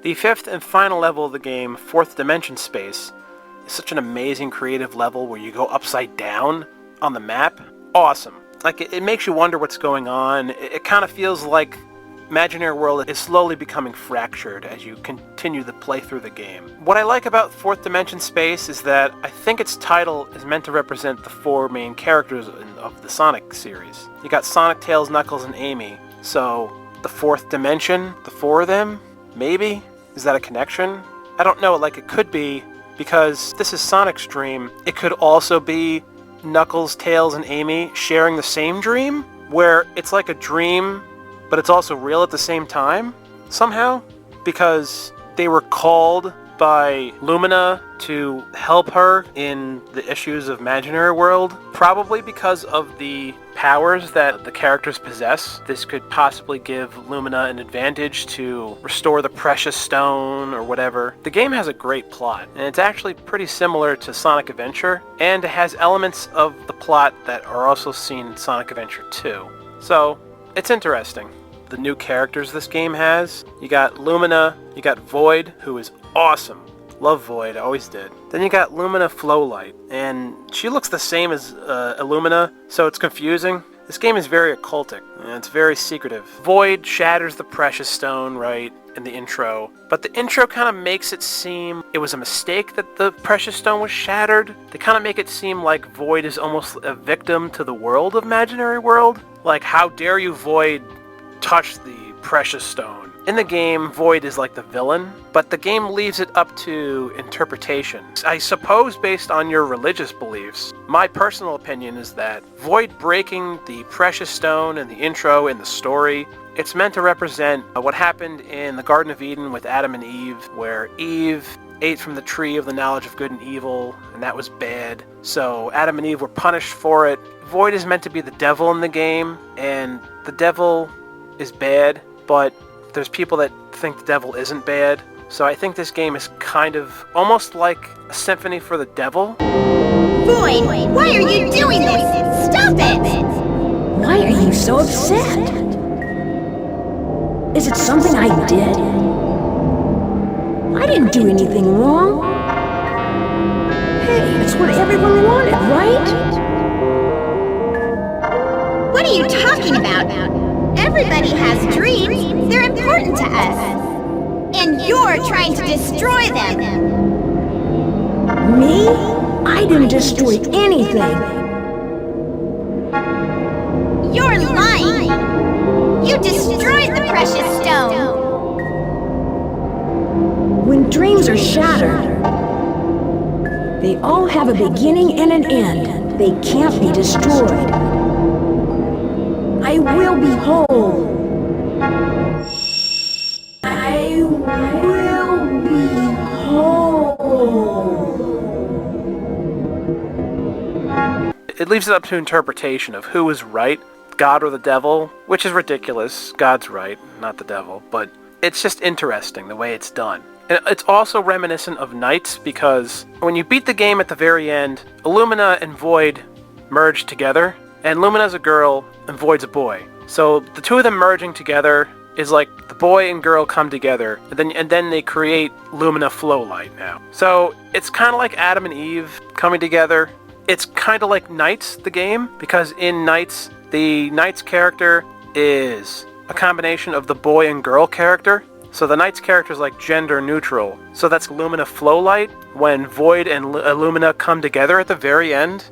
The fifth and final level of the game, Fourth Dimension Space, is such an amazing creative level where you go upside down on the map. Awesome. Like, it makes you wonder what's going on. It kind of feels like Imaginary World is slowly becoming fractured as you continue to play through the game. What I like about Fourth Dimension Space is that I think its title is meant to represent the four main characters of the Sonic series. You got Sonic, Tails, Knuckles, and Amy. So, the fourth dimension, the four of them, maybe? Is that a connection? I don't know, like it could be, because this is Sonic's dream. It could also be Knuckles, Tails, and Amy sharing the same dream, where it's like a dream, but it's also real at the same time, somehow, because they were called by Lumina to help her in the issues of Imaginary World, probably because of the powers that the characters possess. This could possibly give Lumina an advantage to restore the Precious Stone or whatever. The game has a great plot, and it's actually pretty similar to Sonic Adventure, and it has elements of the plot that are also seen in Sonic Adventure 2. So, it's interesting. The new characters this game has. You got Lumina, you got Void, who is awesome. Love Void, always did. Then you got Lumina Flowlight, and she looks the same as Illumina, so it's confusing. This game is very occultic, and it's very secretive. Void shatters the Precious Stone, right, in the intro, but the intro kind of makes it seem it was a mistake that the Precious Stone was shattered. They kind of make it seem like Void is almost a victim to the world of Imaginary World. Like, how dare you, Void, touch the Precious Stone. In the game, Void is like the villain, but the game leaves it up to interpretation. I suppose based on your religious beliefs. My personal opinion is that Void breaking the Precious Stone in the intro in the story, it's meant to represent what happened in the Garden of Eden with Adam and Eve, where Eve ate from the tree of the knowledge of good and evil, and that was bad. So Adam and Eve were punished for it. Void is meant to be the devil in the game, and the devil is bad, but there's people that think the devil isn't bad. So I think this game is kind of almost like a symphony for the devil. Void, why are you doing this? Stop it! Why are you so upset? Is it something I did? I didn't do anything wrong. Hey, it's what everyone wanted, right? What are you talking about? Everybody has dreams. They're important to us. And you're trying to destroy them. Me? I didn't destroy anything. You're lying. You destroyed the Precious Stone. When dreams are shattered, they all have a beginning and an end. They can't be destroyed. I will be whole. I will be whole. It leaves it up to interpretation of who is right, God or the devil, which is ridiculous. God's right, not the devil, but it's just interesting the way it's done. And it's also reminiscent of Knights, because when you beat the game at the very end, Illumina and Void merge together, and Lumina's a girl and Void's a boy. So the two of them merging together is like the boy and girl come together, and then they create Lumina Flowlight now. So it's kind of like Adam and Eve coming together. It's kind of like Knights, the game, because in Knights, the Knights character is a combination of the boy and girl character. So the Knights character is like gender neutral. So that's Lumina Flowlight when Void and Illumina come together at the very end.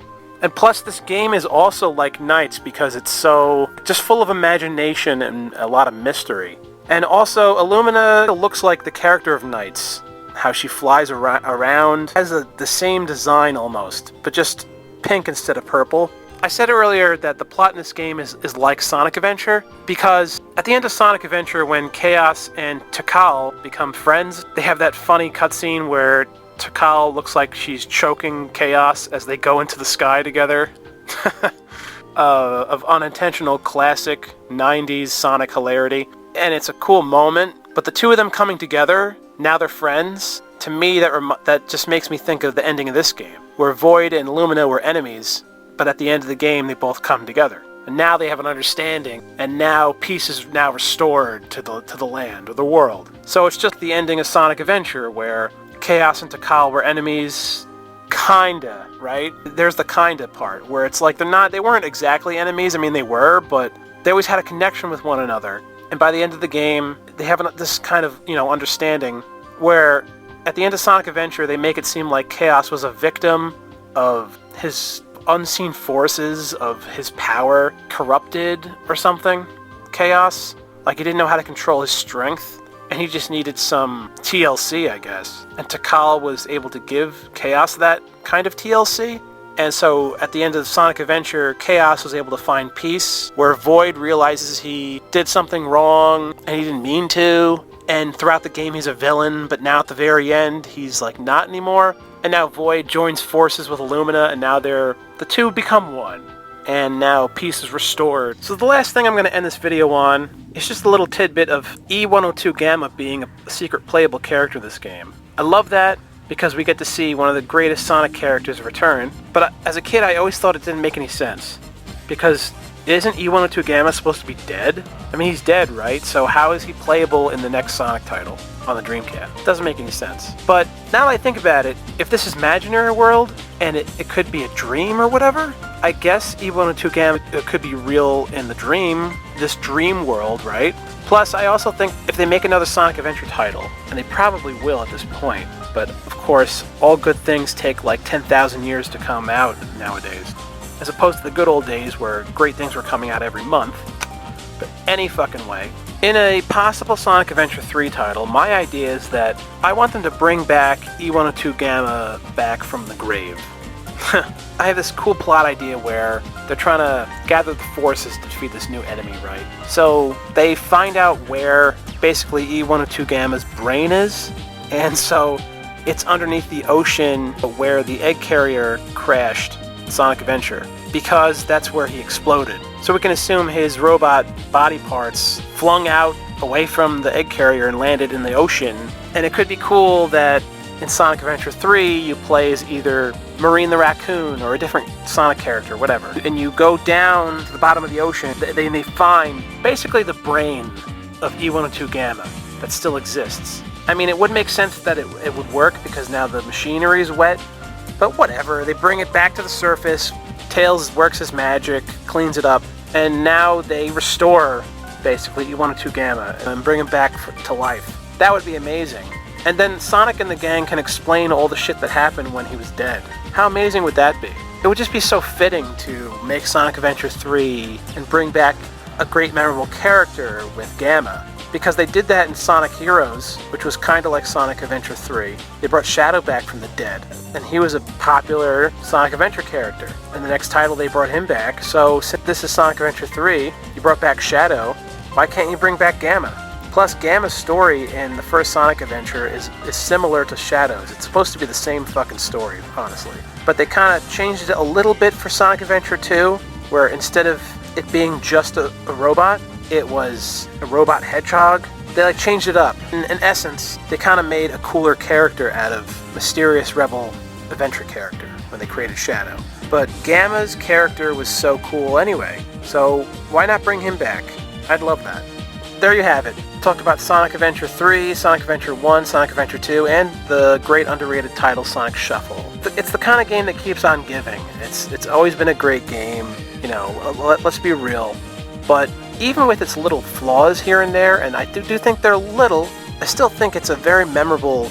And plus, this game is also like Knights because it's so just full of imagination and a lot of mystery. And also, Illumina looks like the character of Knights. How she flies around. Has the same design almost, but just pink instead of purple. I said earlier that the plot in this game is like Sonic Adventure, because at the end of Sonic Adventure, when Chaos and ThePatrickL become friends, they have that funny cutscene where ThePatrickL looks like she's choking Chaos as they go into the sky together. Of unintentional classic 90s Sonic hilarity. And it's a cool moment, but the two of them coming together, now they're friends. To me, that just makes me think of the ending of this game, where Void and Illumina were enemies, but at the end of the game, they both come together. And now they have an understanding, and now peace is now restored to the land, or the world. So it's just the ending of Sonic Adventure, where Chaos and ThePatrickL were enemies, kinda, right? There's the kinda part, where it's like they weren't exactly enemies. I mean, they were, but they always had a connection with one another. And by the end of the game, they have this kind of, understanding, where at the end of Sonic Adventure, they make it seem like Chaos was a victim of his unseen forces, of his power corrupted or something. Chaos, like he didn't know how to control his strength, and he just needed some TLC, I guess. And ThePatrickL was able to give Chaos that kind of TLC. And so at the end of Sonic Adventure, Chaos was able to find peace, where Void realizes he did something wrong and he didn't mean to. And throughout the game, he's a villain, but now at the very end, he's like not anymore. And now Void joins forces with Illumina, and now the two become one. And now peace is restored. So the last thing I'm going to end this video on is just a little tidbit of E102 Gamma being a secret playable character in this game. I love that because we get to see one of the greatest Sonic characters return. But as a kid, I always thought it didn't make any sense. Because isn't E102 Gamma supposed to be dead? I mean, he's dead, right? So how is he playable in the next Sonic title on the Dreamcast? It doesn't make any sense. But now that I think about it, if this is imaginary world, and it could be a dream or whatever, I guess E102 Gamma could be real in the dream, this dream world, right? Plus, I also think if they make another Sonic Adventure title, and they probably will at this point, but of course, all good things take like 10,000 years to come out nowadays, as opposed to the good old days where great things were coming out every month. But any fucking way, in a possible Sonic Adventure 3 title, my idea is that I want them to bring back E102 Gamma back from the grave. I have this cool plot idea where they're trying to gather the forces to defeat this new enemy, right? So they find out where basically E102 Gamma's brain is, and so it's underneath the ocean where the egg carrier crashed in Sonic Adventure, because that's where he exploded. So we can assume his robot body parts flung out away from the egg carrier and landed in the ocean. And it could be cool that in Sonic Adventure 3 you play as either Marine the Raccoon or a different Sonic character, whatever. And you go down to the bottom of the ocean, they find basically the brain of E102 Gamma that still exists. I mean, it would make sense that it would work because now the machinery is wet, but whatever. They bring it back to the surface, Tails works his magic, cleans it up, and now they restore basically E102 Gamma and bring him back to life. That would be amazing. And then Sonic and the gang can explain all the shit that happened when he was dead. How amazing would that be? It would just be so fitting to make Sonic Adventure 3 and bring back a great memorable character with Gamma. Because they did that in Sonic Heroes, which was kind of like Sonic Adventure 3. They brought Shadow back from the dead, and he was a popular Sonic Adventure character. In the next title, they brought him back, so since this is Sonic Adventure 3, you brought back Shadow, why can't you bring back Gamma? Plus, Gamma's story in the first Sonic Adventure is similar to Shadow's. It's supposed to be the same fucking story, honestly. But they kind of changed it a little bit for Sonic Adventure 2, where instead of it being just a robot, it was a robot hedgehog. They changed it up. In essence, they kind of made a cooler character out of Mysterious Rebel Adventure character when they created Shadow. But Gamma's character was so cool anyway, so why not bring him back? I'd love that. There you have it. Talked about Sonic Adventure 3, Sonic Adventure 1, Sonic Adventure 2, and the great underrated title Sonic Shuffle. It's the kind of game that keeps on giving. It's always been a great game, let's be real. But even with its little flaws here and there, and I do think they're little, I still think it's a very memorable,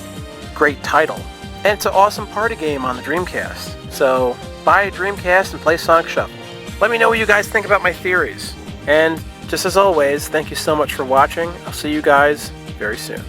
great title. And it's an awesome party game on the Dreamcast. So buy a Dreamcast and play Sonic Shuffle. Let me know what you guys think about my theories. And just as always, thank you so much for watching. I'll see you guys very soon.